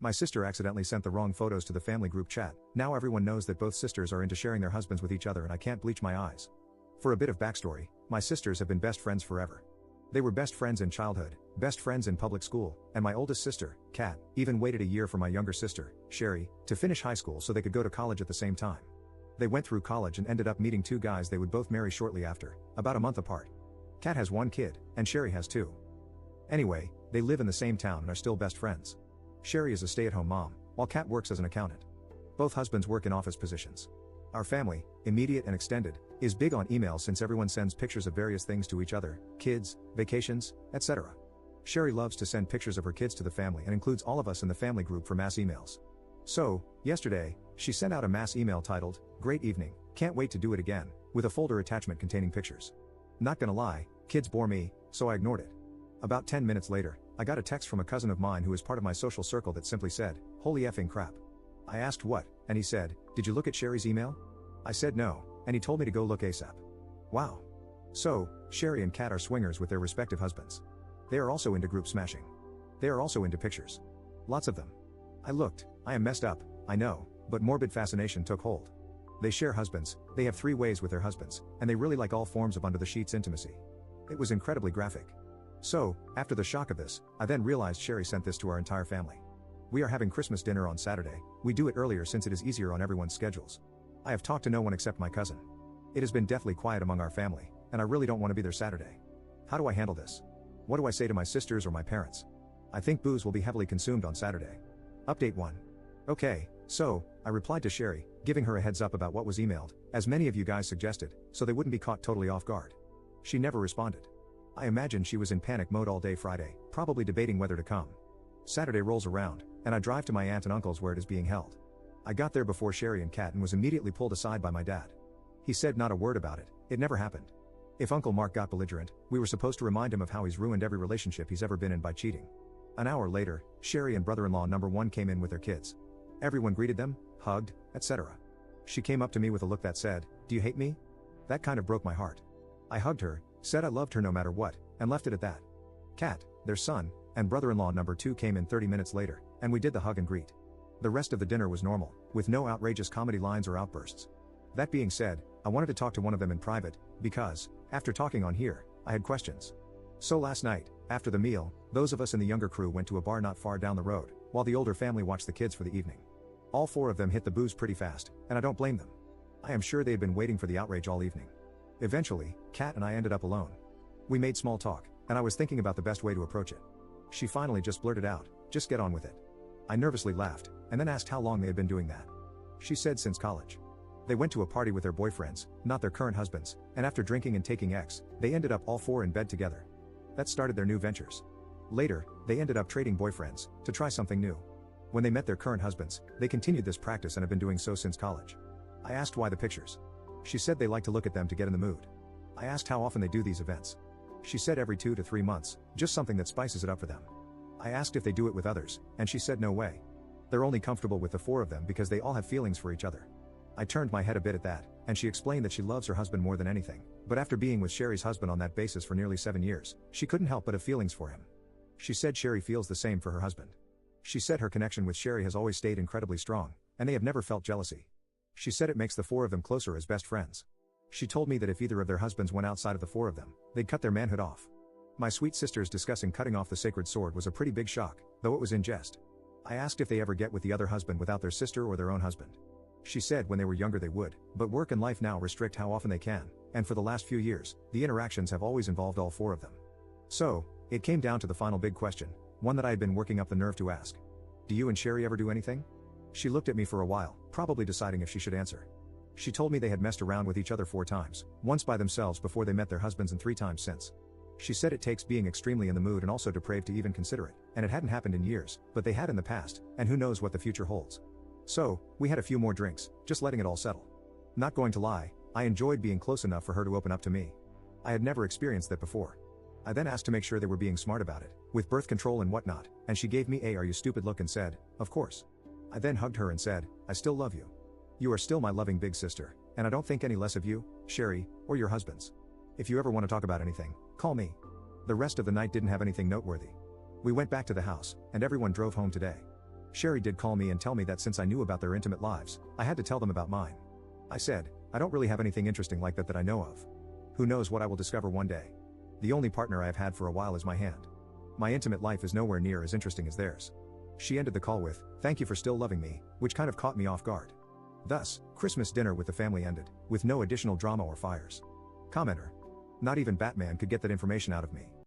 My sister accidentally sent the wrong photos to the family group chat. Now everyone knows that both sisters are into sharing their husbands with each other and I can't bleach my eyes. For a bit of backstory, my sisters have been best friends forever. They were best friends in childhood, best friends in public school, and my oldest sister, Kat, even waited a year for my younger sister, Sherry, to finish high school so they could go to college at the same time. They went through college and ended up meeting two guys they would both marry shortly after, about a month apart. Kat has one kid, and Sherry has two. Anyway, they live in the same town and are still best friends. Sherry is a stay-at-home mom, while Kat works as an accountant. Both husbands work in office positions. Our family, immediate and extended, is big on email since everyone sends pictures of various things to each other, kids, vacations, etc. Sherry loves to send pictures of her kids to the family and includes all of us in the family group for mass emails. So, yesterday, she sent out a mass email titled, "Great evening, can't wait to do it again," with a folder attachment containing pictures. Not gonna lie, kids bore me, so I ignored it. About 10 minutes later, I got a text from a cousin of mine who is part of my social circle that simply said, "Holy effing crap." I asked what, and he said, "Did you look at Sherry's email?" I said no, and he told me to go look ASAP. Wow. So, Sherry and Kat are swingers with their respective husbands. They are also into group smashing. They are also into pictures. Lots of them. I looked, I am messed up, I know, but morbid fascination took hold. They share husbands, they have 3 ways with their husbands, and they really like all forms of under the sheets intimacy. It was incredibly graphic. So, after the shock of this, I then realized Sherry sent this to our entire family. We are having Christmas dinner on Saturday. We do it earlier since it is easier on everyone's schedules. I have talked to no one except my cousin. It has been deathly quiet among our family, and I really don't want to be there Saturday. How do I handle this? What do I say to my sisters or my parents? I think booze will be heavily consumed on Saturday. Update 1. Okay, so, I replied to Sherry, giving her a heads up about what was emailed, as many of you guys suggested, so they wouldn't be caught totally off guard. She never responded. I imagine she was in panic mode all day Friday, probably debating whether to come. Saturday rolls around, and I drive to my aunt and uncle's where it is being held. I got there before Sherry and Kat and was immediately pulled aside by my dad. He said not a word about it, it never happened. If Uncle Mark got belligerent, we were supposed to remind him of how he's ruined every relationship he's ever been in by cheating. An hour later, Sherry and brother-in-law number 1 came in with their kids. Everyone greeted them, hugged, etc. She came up to me with a look that said, "Do you hate me?" That kind of broke my heart. I hugged her, said I loved her no matter what, and left it at that. Kat, their son, and brother-in-law number 2 came in 30 minutes later, and we did the hug and greet. The rest of the dinner was normal, with no outrageous comedy lines or outbursts. That being said, I wanted to talk to one of them in private, because, after talking on here, I had questions. So last night, after the meal, those of us in the younger crew went to a bar not far down the road, while the older family watched the kids for the evening. All 4 of them hit the booze pretty fast, and I don't blame them. I am sure they had been waiting for the outrage all evening. Eventually, Kat and I ended up alone. We made small talk, and I was thinking about the best way to approach it. She finally just blurted out, "Just get on with it." I nervously laughed, and then asked how long they had been doing that. She said since college. They went to a party with their boyfriends, not their current husbands, and after drinking and taking X, they ended up all 4 in bed together. That started their new ventures. Later, they ended up trading boyfriends, to try something new. When they met their current husbands, they continued this practice and have been doing so since college. I asked why the pictures. She said they like to look at them to get in the mood. I asked how often they do these events. She said every 2 to 3 months, just something that spices it up for them. I asked if they do it with others, and she said no way. They're only comfortable with the 4 of them because they all have feelings for each other. I turned my head a bit at that, and she explained that she loves her husband more than anything, but after being with Sherry's husband on that basis for nearly 7 years, she couldn't help but have feelings for him. She said Sherry feels the same for her husband. She said her connection with Sherry has always stayed incredibly strong, and they have never felt jealousy. She said it makes the 4 of them closer as best friends. She told me that if either of their husbands went outside of the 4 of them, they'd cut their manhood off. My sweet sisters discussing cutting off the sacred sword was a pretty big shock, though it was in jest. I asked if they ever get with the other husband without their sister or their own husband. She said when they were younger they would, but work and life now restrict how often they can, and for the last few years, the interactions have always involved all 4 of them. So, it came down to the final big question, one that I had been working up the nerve to ask. Do you and Sherry ever do anything? She looked at me for a while, probably deciding if she should answer. She told me they had messed around with each other 4 times, once by themselves before they met their husbands and 3 times since. She said it takes being extremely in the mood and also depraved to even consider it, and it hadn't happened in years, but they had in the past, and who knows what the future holds. So, we had a few more drinks, just letting it all settle. Not going to lie, I enjoyed being close enough for her to open up to me. I had never experienced that before. I then asked to make sure they were being smart about it, with birth control and whatnot, and she gave me a "are you stupid" look and said, "Of course." I then hugged her and said, "I still love you. You are still my loving big sister, and I don't think any less of you, Sherry, or your husbands. If you ever want to talk about anything, call me." The rest of the night didn't have anything noteworthy. We went back to the house, and everyone drove home today. Sherry did call me and tell me that since I knew about their intimate lives, I had to tell them about mine. I said, I don't really have anything interesting like that I know of. Who knows what I will discover one day. The only partner I have had for a while is my hand. My intimate life is nowhere near as interesting as theirs. She ended the call with, thank you for still loving me, which kind of caught me off guard. Thus, Christmas dinner with the family ended, with no additional drama or fires. Commenter. Not even Batman could get that information out of me.